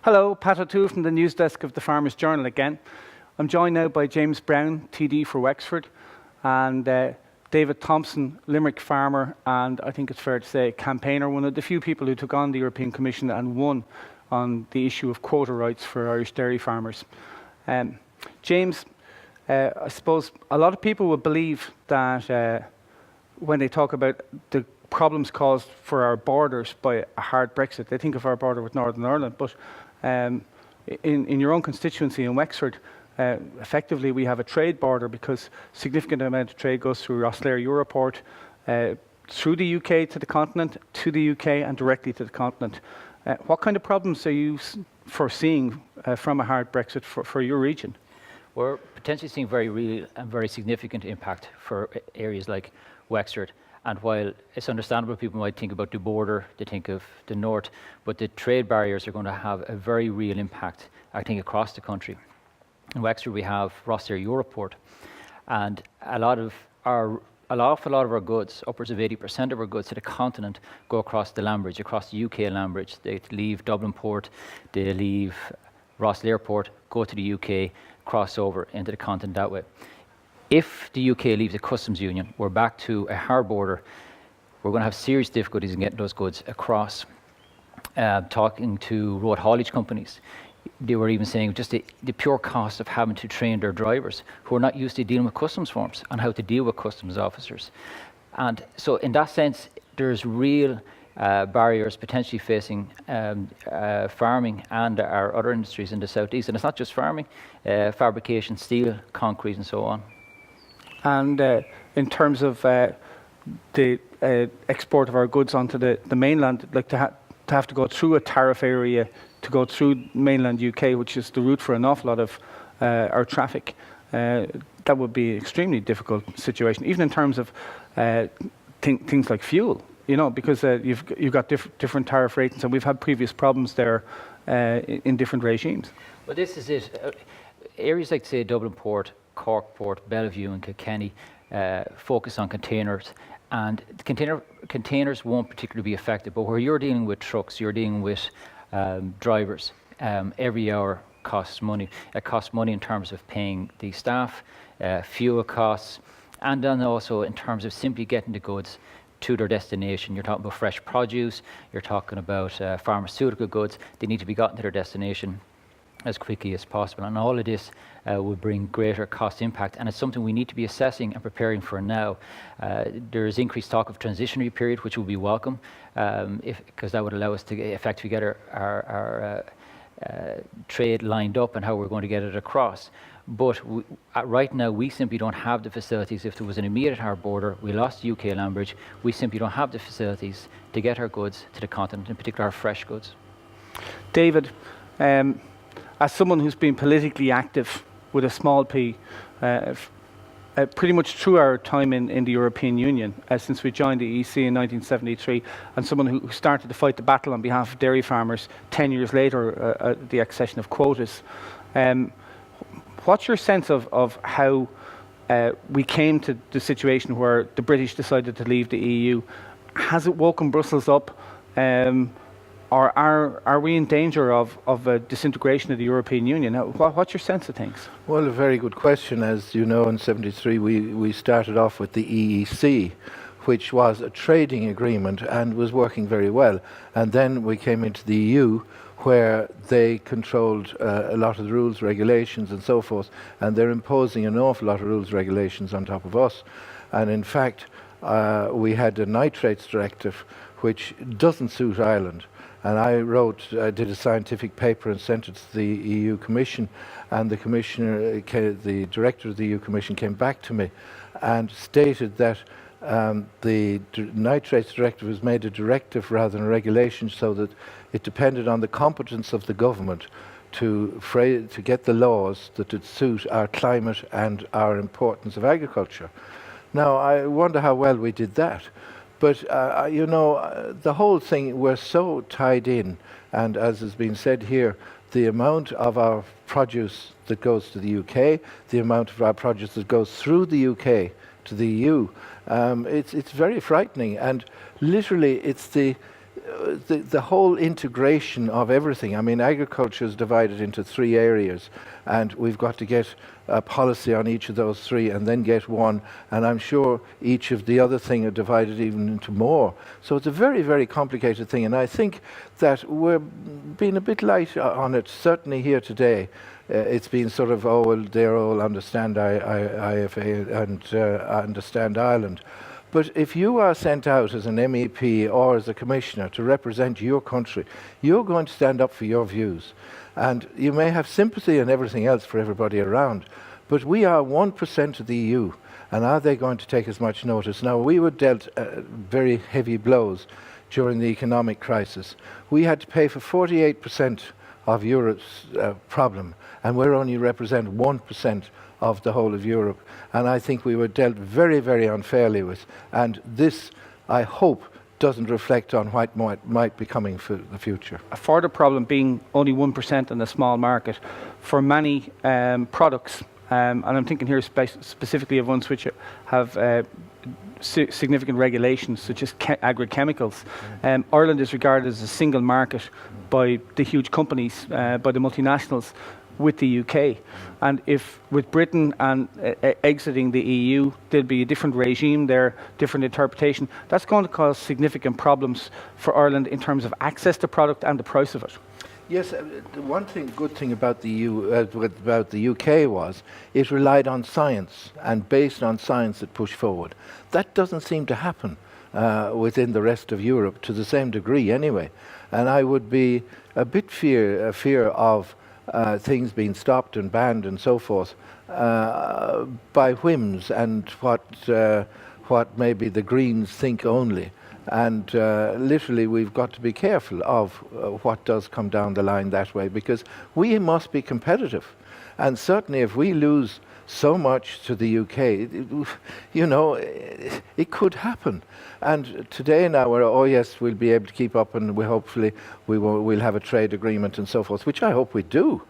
Hello, Pat O'Toole from the news desk of the Farmers Journal again. I'm joined now by James Brown, TD for Wexford, and David Thompson, Limerick farmer, and I think it's fair to say campaigner, one of the few people who took on the European Commission and won on the issue of quota rights for Irish dairy farmers. James, I suppose a lot of people will believe that when they talk about the problems caused for our borders by a hard Brexit, they think of our border with Northern Ireland, but in your own constituency in Wexford, effectively we have a trade border because significant amount of trade goes through Rosslare Europort, through the UK to the continent, to the UK and directly to the continent. What kind of problems are you foreseeing from a hard Brexit for your region? We're potentially seeing very real and very significant impact for areas like Wexford. And while it's understandable people might think about the border, they think of the north, but the trade barriers are going to have a very real impact, I think, across the country. In Wexford we have Rosslare Europort, and an awful lot of our goods, upwards of 80% of our goods to the continent, go across the land bridge, across the UK land bridge. They leave Dublin Port, they leave Rosslare Port, go to the UK, cross over into the continent that way. If the UK leaves a customs union, we're back to a hard border. We're going to have serious difficulties in getting those goods across. Talking to road haulage companies, they were even saying just the pure cost of having to train their drivers who are not used to dealing with customs forms and how to deal with customs officers. And so in that sense, there's real barriers potentially facing farming and our other industries in the southeast. And it's not just farming, fabrication, steel, concrete and so on. And in terms of the export of our goods onto the mainland, like to have to go through a tariff area to go through mainland UK, which is the route for an awful lot of our traffic, that would be an extremely difficult situation, even in terms of things like fuel, you know, because you've got different tariff rates, and we've had previous problems there in different regimes. Well, this is it. Areas like, say, Dublin Port, Cork Port, Bellevue and Kilkenny focus on containers, and containers won't particularly be affected, but where you're dealing with trucks, you're dealing with drivers. Every hour costs money. It costs money in terms of paying the staff, fuel costs, and then also in terms of simply getting the goods to their destination. You're talking about fresh produce, you're talking about pharmaceutical goods. They need to be gotten to their destination as quickly as possible, and all of this will bring greater cost impact, and it's something we need to be assessing and preparing for now. There is increased talk of transitionary period, which will be welcome, because that would allow us to effectively get our trade lined up and how we're going to get it across. But right now we simply don't have the facilities. If there was an immediate hard border, we lost the UK land bridge, we simply don't have the facilities to get our goods to the continent, in particular our fresh goods. David, as someone who's been politically active with a small p, pretty much through our time in the European Union, since we joined the EC in 1973, and someone who started to fight the battle on behalf of dairy farmers 10 years later, the accession of quotas. What's your sense of how we came to the situation where the British decided to leave the EU? Has it woken Brussels up? Or are we in danger of a disintegration of the European Union? What's your sense of things? Well, a very good question. As you know, in '73 we started off with the EEC, which was a trading agreement and was working very well. And then we came into the EU, where they controlled a lot of the rules, regulations and so forth, and they're imposing an awful lot of rules, regulations on top of us. And in fact, we had a nitrates directive which doesn't suit Ireland. And I did a scientific paper and sent it to the EU Commission, and the Commissioner, the Director of the EU Commission came back to me and stated that the nitrates directive was made a directive rather than a regulation, so that it depended on the competence of the government to get the laws that would suit our climate and our importance of agriculture. Now, I wonder how well we did that. But, you know, the whole thing, we're so tied in, and as has been said here, the amount of our produce that goes to the UK, the amount of our produce that goes through the UK to the EU, it's very frightening. And literally, it's the whole integration of everything. I mean, agriculture is divided into 3 areas, and we've got to get a policy on each of those 3 and then get one, and I'm sure each of the other thing are divided even into more. So it's a very, very complicated thing, and I think that we're being a bit light on it, certainly here today. It's been sort of, oh, well, they all understand IFA and understand Ireland. But if you are sent out as an MEP or as a commissioner to represent your country, you're going to stand up for your views. And you may have sympathy and everything else for everybody around, but we are 1% of the EU, and are they going to take as much notice? Now, we were dealt very heavy blows during the economic crisis. We had to pay for 48% of Europe's problem, and we only represent 1% of the whole of Europe. And I think we were dealt very, very unfairly with. And this, I hope, doesn't reflect on what might be coming for the future. A further problem being only 1% in the small market for many products, and I'm thinking here specifically of ones which have significant regulations, such as agrochemicals. Ireland is regarded as a single market by the huge companies, by the multinationals, with the UK. And if with Britain and exiting the EU, there'll be a different regime there, different interpretation. That's going to cause significant problems for Ireland in terms of access to product and the price of it. Yes, the one good thing about the about the UK was it relied on science, and based on science it pushed forward. That doesn't seem to happen within the rest of Europe to the same degree anyway. And I would be a bit fear of things being stopped and banned and so forth by whims and what maybe the Greens think only. And literally we've got to be careful of what does come down the line that way, because we must be competitive. And certainly if we lose so much to the UK, you know, it could happen. And today now we're, oh yes, we'll be able to keep up, and hopefully we'll have a trade agreement and so forth, which I hope we do.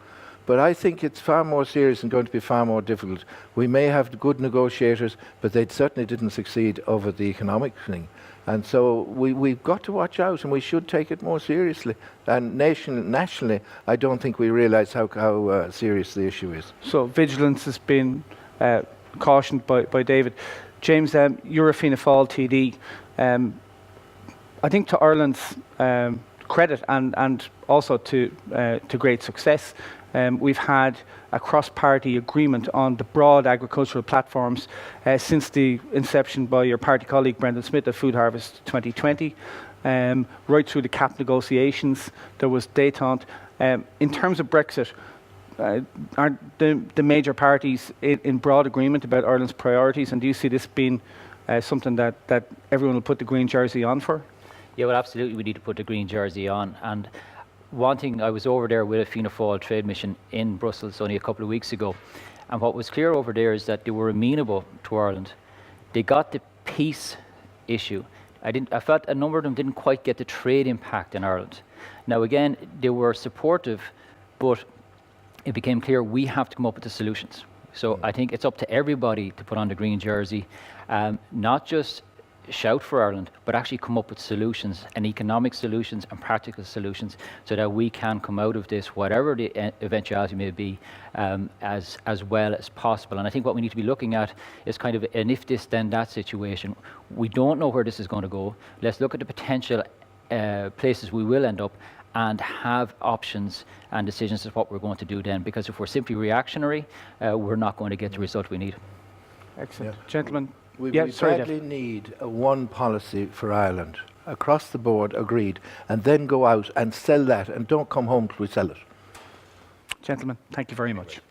But I think it's far more serious and going to be far more difficult. We may have good negotiators, but they certainly didn't succeed over the economic thing. And so we've got to watch out, and we should take it more seriously. And nationally, I don't think we realise how serious the issue is. So vigilance has been cautioned by David. James, you're a Fianna Fáil TD. I think to Ireland's credit and also to great success, we've had a cross-party agreement on the broad agricultural platforms since the inception by your party colleague Brendan Smith of Food Harvest 2020, right through the CAP negotiations. There was détente. In terms of Brexit, aren't the major parties in broad agreement about Ireland's priorities, and do you see this being something that everyone will put the green jersey on for? Yeah, well, absolutely, we need to put the green jersey on. And one thing, I was over there with a Fianna Fáil trade mission in Brussels only a couple of weeks ago, and what was clear over there is that they were amenable to Ireland. They got the peace issue. I felt a number of them didn't quite get the trade impact in Ireland. Now again, they were supportive, but it became clear we have to come up with the solutions. So I think it's up to everybody to put on the green jersey, not just shout for Ireland, but actually come up with solutions, and economic solutions and practical solutions, so that we can come out of this, whatever the eventuality may be, as well as possible. And I think what we need to be looking at is kind of an if this then that situation. We don't know where this is going to go. Let's look at the potential places we will end up, and have options and decisions of what we're going to do then, because if we're simply reactionary, we're not going to get the result we need. Excellent. Gentlemen. We badly need one policy for Ireland, across the board, agreed, and then go out and sell that, and don't come home till we sell it. Gentlemen, thank you very much.